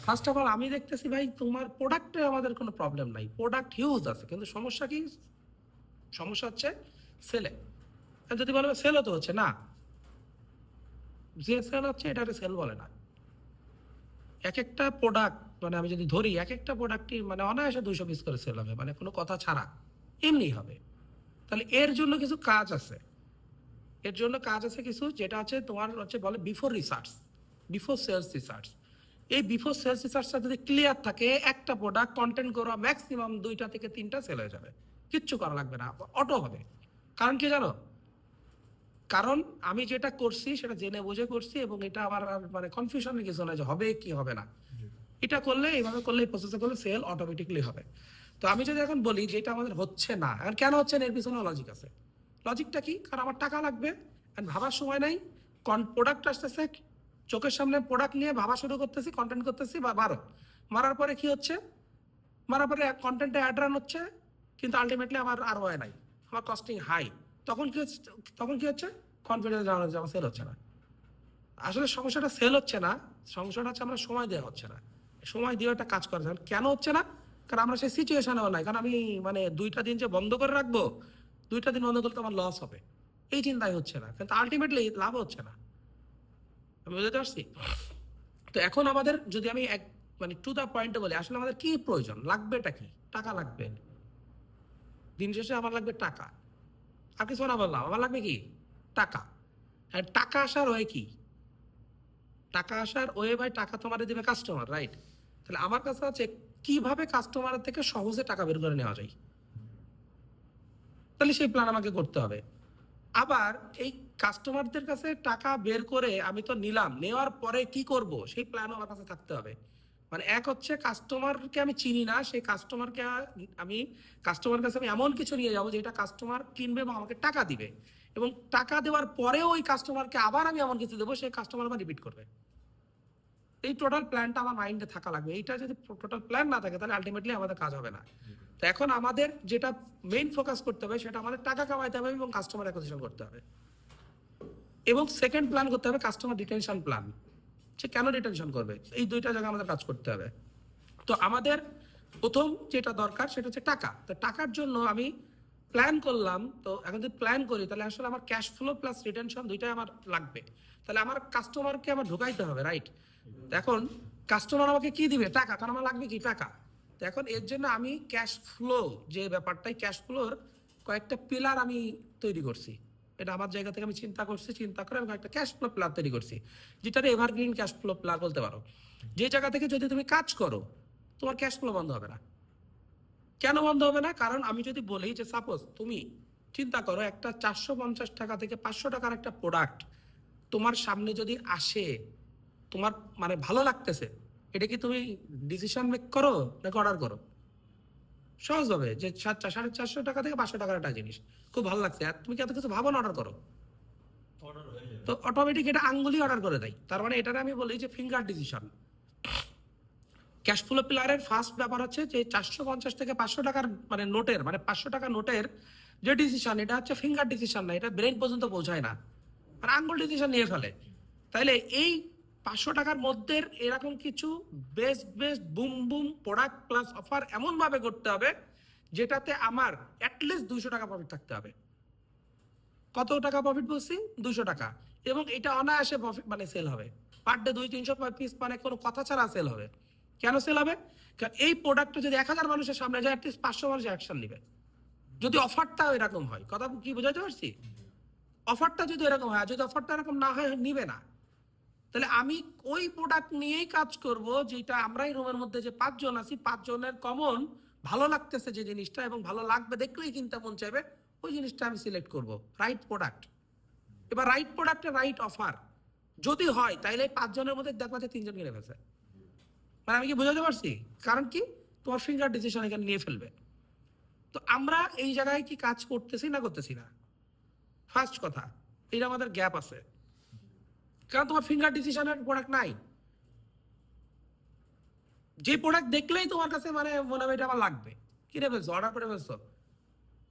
First of all আমি দেখতেছি ভাই তোমার প্রোডাক্টে আমাদের কোনো প্রবলেম নাই, প্রোডাক্ট হিউজ আছে, কিন্তু সমস্যা কি? সমস্যা হচ্ছে সেলে। যদি বলবে সেলও তো হচ্ছে না, যে সেল হচ্ছে এটাকে সেল বলে না। এক একটা প্রোডাক্ট মানে আমি যদি ধরি, এক একটা প্রোডাক্টই মানে অনায়াসে 200 পিস করে সেল হবে, মানে কোনো কথা ছাড়া এমনি হবে। তাহলে এর জন্য কিছু কাজ আছে, এর জন্য কাজ আছে কিছু, যেটা হচ্ছে তোমার হচ্ছে বলে before research, before sales research. এই বিফোর সেলস রিসার্চটা যদি ক্লিয়ার থাকে, একটা প্রোডাক্ট কন্টেন্ট করা ম্যাক্সিমাম 2টা থেকে 3টা সেল হয়ে যাবে, কিচ্ছু করা লাগবে না, অটো হবে। কারণ কি জানো? কারণ আমি যেটা করছি সেটা জেনে বুঝে করছি, এবং এটা আমার আর মানে কনফিউশনের কিছু না যে হবে কি হবে না। এটা করলে, এইভাবে করলে, এই প্রসেসে করলে সেল অটোমেটিকলি হবে। তো আমি যদি এখন বলি যে এটা আমাদের হচ্ছে না, আর কেন হচ্ছে না এর পিছনে লজিক আছে। লজিকটা কি? কারণ আমার টাকা লাগবে, আর ভাবার সময় নাই। প্রোডাক্ট আসতেছে চোখের সামনে, প্রোডাক্ট নিয়ে ভাবা শুরু করতেছি, কন্টেন্ট করতেছি, বা মারার পরে কি হচ্ছে? মারার পরে কন্টেন্টে অ্যাড রান হচ্ছে, কিন্তু আলটিমেটলি আমার আর হয় নাই, আমার কস্টিং হাই। তখন কি হচ্ছে? তখন কি হচ্ছে? কনফিডেন্স ডাউন হচ্ছে, আমার সেল হচ্ছে না। আসলে সমস্যাটা সেল হচ্ছে না, সমস্যাটা হচ্ছে আমরা সময় দেওয়া হচ্ছে না। সময় দিয়ে একটা কাজ করা যায়। কেন হচ্ছে না? কারণ আমরা সেই সিচুয়েশনেও নাই। কারণ আমি মানে 2টা দিন যে বন্ধ করে রাখবো, 2টা দিন বন্ধ করলে তো আমার লস হবে, এই চিন্তাই হচ্ছে না, কিন্তু আলটিমেটলি লাভ হচ্ছে না। আমি বুঝতে পারছি। তো এখন আমাদের যদি আমি এক মানে টু দা পয়েন্টে বলি, আসলে আমাদের কি প্রয়োজন, লাগবেটা কি? টাকা লাগবে। দিন শেষে আমার লাগবে টাকা, আর কিছু না বললাম, আমার লাগবে কি? টাকা। আর টাকা আসার ওয়ে কি? টাকা আসার ওয়ে ভাই, টাকা তোমারে দেবে কাস্টমার, রাইট? তাহলে আমার কাছে আছে কিভাবে কাস্টমারের থেকে সহজে টাকা বের করে নেওয়া যায়, তাহলে সেই প্ল্যান আমাকে করতে হবে। আবার এই কাস্টমারদের কাছে টাকা বের করে আমি তো নিলাম, নেওয়ার পরে কি করব সেই প্ল্যানও আমার কাছে থাকতে হবে। মানে এক হচ্ছে কাস্টমারকে আমি চিনি না, সেই কাস্টমারকে আমি কাস্টমার কাছে আমি এমন কিছু নিয়ে যাবো যেটা কাস্টমার কিনবে এবং আমাকে টাকা দিবে, এবং টাকা দেওয়ার পরেও ওই কাস্টমারকে আবার আমি এমন কিছু দেবো সেই কাস্টমার আবার রিপিট করবে। এই টোটাল প্ল্যানটা আমার মাইন্ডে থাকা লাগবে। এইটা যদি টোটাল প্ল্যান না থাকে তাহলে আলটিমেটলি আমাদের কাজ হবে না। তো এখন আমাদের যেটা মেইন ফোকাস করতে হবে সেটা আমাদের টাকা কামাইতে হবে এবং কাস্টমার অ্যাকুইজিশন করতে হবে। এবং সেকেন্ড প্ল্যান করতে হবে কাস্টমার রিটেনশন প্ল্যান, সে কেন রিটেনশন করবে, এই 2টা জায়গায় আমাদের কাজ করতে হবে। তো আমাদের প্রথম যেটা দরকার সেটা হচ্ছে টাকা। তো টাকার জন্য আমি প্ল্যান করলাম, তো এখন যদি প্ল্যান করি তাহলে আসলে আমার ক্যাশ ফ্লো প্লাস রিটেনশন 2টাই আমার লাগবে। তাহলে আমার কাস্টমারকে আমার ঢুকাইতে হবে, রাইট? এখন কাস্টমার আমাকে কি দিবে? টাকা, কারণ আমার লাগবে কি? টাকা। তো এখন এর জন্য আমি ক্যাশ ফ্লো, যে ব্যাপারটাই ক্যাশ ফ্লোর কয়েকটা পিলার আমি তৈরি করছি। এটা আমার জায়গা থেকে আমি চিন্তা করছি, চিন্তা করে আমি একটা ক্যাশ ফ্লো প্ল্যান তৈরি করছি, যেটাকে এভারগ্রিন ক্যাশ ফ্লো প্ল্যান বলতে পারো। যে জায়গা থেকে যদি তুমি কাজ করো তোমার ক্যাশ ফ্লো বন্ধ হবে না। কেন বন্ধ হবে না? কারণ আমি যদি বলি যে সাপোজ তুমি চিন্তা করো একটা 450 টাকা থেকে 500 টাকার একটা প্রোডাক্ট তোমার সামনে যদি আসে, তোমার মানে ভালো লাগতেছে, এটা কি তুমি ডিসিশন মেক করো নাকি অর্ডার করো? সহজ হবে যে 450 টাকা থেকে 500 টাকার একটা জিনিস খুব ভালো লাগছে, আর তুমি কি এত কিছু ভাবো না, অর্ডার করো। তো অটোমেটিক এটা আঙ্গুলি অর্ডার করে দেয়। তার মানে এটারে আমি বলি যে ফিঙ্গার ডিসিশন। ক্যাশ ফ্লো পিলারের ফার্স্ট ব্যাপার হচ্ছে যে 450 থেকে 500 টাকার মানে নোটের, মানে 500 টাকা নোটের যে ডিসিশন, এটা হচ্ছে ফিঙ্গার ডিসিশন না, এটা ব্রেন পর্যন্ত পৌঁছায় না, আর আঙ্গুল ডিসিশন নিয়ে ফেলে। তাইলে এই 500 টাকার মধ্যে এরকম কিছু best best boom boom product plus offer এমনভাবে করতে হবে যেটাতে আমার অ্যাটলিস্ট 200 টাকা প্রফিট থাকতে হবে। কত টাকা প্রফিট বলছি? 200 টাকা। এবং এটা অনায়াসে প্রফিট মানে সেল হবে, পার ডে 200-300 পিস, মানে কোনো কথা ছাড়া সেল হবে। কেন সেল হবে? কারণ এই প্রোডাক্টটা যদি 1000 মানুষের সামনে যায়, অ্যাটলিস্ট 500 মানুষ অ্যাকশন নেবে, যদি অফারটা এরকম হয়। কথা কি বোঝাতে পারছি? অফারটা যদি এরকম হয়, যদি অফারটা এরকম না হয়, নিবে না। তাহলে আমি ওই প্রোডাক্ট নিয়েই কাজ করব, যেটা আমরাই রুমের মধ্যে যে 5 জন আছি, 5 জনের কমন ভালো লাগতেছে যে জিনিসটা, এবং ভালো লাগবে দেখলেই কিনতে মন চাইবে, ওই জিনিসটা আমি সিলেক্ট করব, রাইট প্রোডাক্ট। এবার রাইট প্রোডাক্টে রাইট অফার যদি হয়, তাইলে 5 জনের মধ্যে দেখবা যে 3 জন কিনে ফেলছে। মানে আমি কি বোঝাতে পারছি? কারণ কি? তোমার ফিঙ্গার ডিসিশন এখানে নিয়ে ফেলবে। তো আমরা এই জায়গায় কি কাজ করতেছি না করতেছি না? ফার্স্ট কথা, এটা আমাদের গ্যাপ আছে, কারণ তোমার ফিঙ্গার ডিসিশনের প্রোডাক্ট নাই। যে প্রোডাক্ট দেখলেই তোমার কাছে মানে মনে হবে এটা আমার লাগবে, কিনে ফেলছো, অর্ডার করে ফেলছো,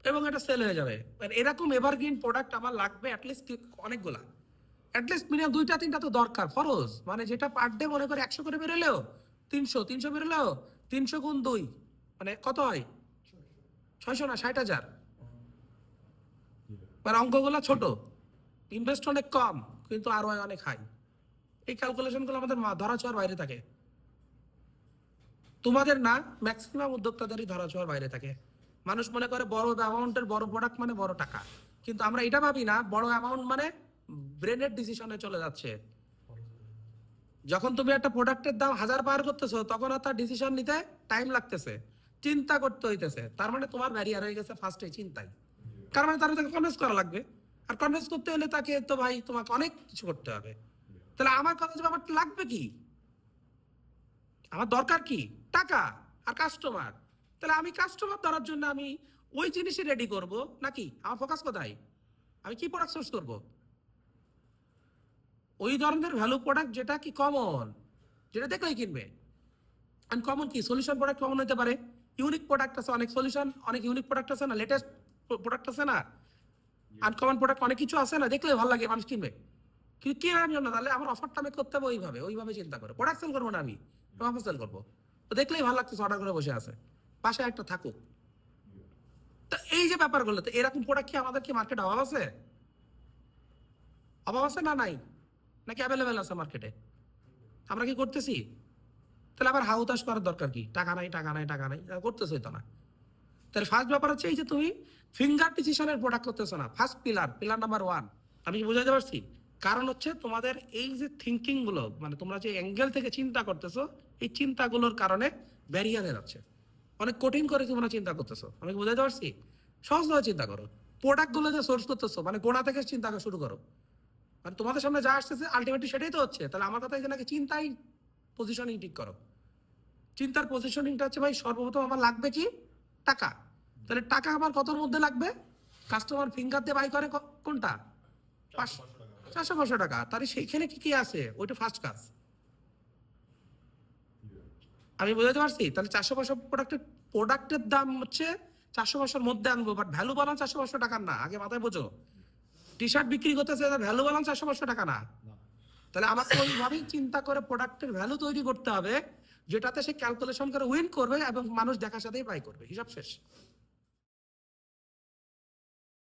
এবং এটা সেল হয়ে যাবে। মানে এরকম এভারগ্রিন প্রোডাক্ট আমার লাগবে অ্যাটলিস্ট অনেকগুলা, অ্যাটলিস্ট মিনিমাম 2টা 3টা তো দরকার, ফরজ। মানে যেটা পার ডে মনে করে 100 করে বেরোলেও 300 বেরোলো, 300 গুণ 2 মানে কত হয়? 600 না 60,000। মানে অঙ্কগুলো ছোট, ইনভেস্ট অনেক কম, কিন্তু ROI অনেক হাই। এই ক্যালকুলেশনগুলো আমাদের ধরা ছোঁয়ার বাইরে থাকে। তোমাদের না, ম্যাক্সিমাম উদ্যোক্তাদেরই ধরা ছোঁয়ার বাইরে থাকে। মানুষ মনে করে বড় অ্যামাউন্টের বড় প্রোডাক্ট মানে বড় টাকা, কিন্তু আমরা এটা ভাবি না বড় অ্যামাউন্ট মানে ব্রেনের ডিসিশনে চলে যাচ্ছে। যখন তুমি একটা প্রোডাক্টের দাম 1000 পার করতেছো, তখন আর তার ডিসিশন নিতে টাইম লাগতেছে, চিন্তা করতে হইতেছে। তার মানে তোমার ব্যারিয়ার হয়ে গেছে ফার্স্টে চিন্তাই। কার মানে তার তাকে কনভিন্স করা লাগবে, আর কনভিন্স করতে হলে তাকে তো ভাই তোমাকে অনেক কিছু করতে হবে। তাহলে আমার কথা যে ব্যাপারটা লাগবে কি, আমার দরকার কি? টাকা আর কাস্টমার। তাহলে আমি কাস্টমার ধরার জন্য আমি ওই জিনিসই রেডি করব নাকি? আমার ফোকাস কোথায়? আমি কি প্রোডাক্ট সোর্স করব? ওই ধরনের ভ্যালু প্রোডাক্ট যেটা কি কমন, যেটা দেখলেই কিনবে। অ্যান্ড কমন কি? সলিউশন প্রোডাক্ট কমন হতে পারে, ইউনিক প্রোডাক্ট আছে, অনেক সলিউশন, অনেক ইউনিক প্রোডাক্ট আছে না, লেটেস্ট প্রোডাক্ট আছে না, আনকমন প্রোডাক্ট অনেক কিছু আছে না, দেখলে ভালো লাগে, মানুষ কিনবে। কিন্তু কেনার জন্য তাহলে আমার অফারটা আমি করতে হবে ওইভাবে চিন্তা করে। প্রোডাক্ট সেল করবো না, আমি অফার সেল করবো। তো দেখলেই ভালো লাগতেছে, অর্ডার করে বসে আছে, পাশে একটা থাকুক। তো এই যে ব্যাপারগুলো, তো এরকম প্রোডাক্ট কি আমাদের কি মার্কেটে অভাব আছে? অভাব আছে না নাই? নাকি অ্যাভেলেবেল আছে মার্কেটে? আমরা কি করতেছি? তাহলে আবার হাউতাশ করার দরকার কি? টাকা নাই টাকা নাই টাকা নাই, করতেছই তো না। তাহলে ফার্স্ট ব্যাপার হচ্ছে এই যে তুমি ফিঙ্গার ডিসিশনের প্রোডাক্ট করতেছো না। ফার্স্ট পিলার নাম্বার 1 আমি কি বুঝাতে পারছি? কারণ হচ্ছে তোমাদের এই যে থিঙ্কিং গুলো, মানে তোমরা যে অ্যাঙ্গেল থেকে চিন্তা করতেছো, এই চিন্তাগুলোর কারণে ব্যারিয়ার হয়ে যাচ্ছে। অনেক কঠিন করে তোমরা চিন্তা করতেছো। আমি কি বুঝাতে পারছি? সহজভাবে চিন্তা করো। প্রোডাক্ট গুলো যে সোর্স করতেছো, মানে গোড়া থেকে চিন্তা শুরু করো। মানে তোমাদের সামনে যা আসতেছে আলটিমেটলি সেটাই তো হচ্ছে। তাহলে আমার কথা এই যে নাকি চিন্তাই পজিশনিং ঠিক করো। চিন্তার পজিশনিংটা হচ্ছে ভাই সর্বপ্রথম আমার লাগবে কি? টাকা। তাহলে টাকা আমার কতর মধ্যে লাগবে? কাস্টমার ফিঙ্গার দিয়ে বাই করে কোনটা? 400-500 টাকা। তাহলে সেইখানে কি কি আছে? ওইটা ফার্স্ট কাজ। আমি বুঝাতে পারছি? তাহলে 400-500 প্রোডাক্টের দাম হচ্ছে 400-500 মধ্যে আনবো, বাট ভ্যালু বানান 400-500 টাকার না। আগে মাথায় বোঝো, টি শার্ট বিক্রি করতেছে, ভ্যালু বানান 400-500 টাকা না। তাহলে আমাকে ওইভাবেই চিন্তা করে প্রোডাক্টের ভ্যালু তৈরি করতে হবে, যেটাতে সে ক্যালকুলেশন করে উইন করবে এবং মানুষ দেখার সাথেই বাই করবে। হিসাব শেষ।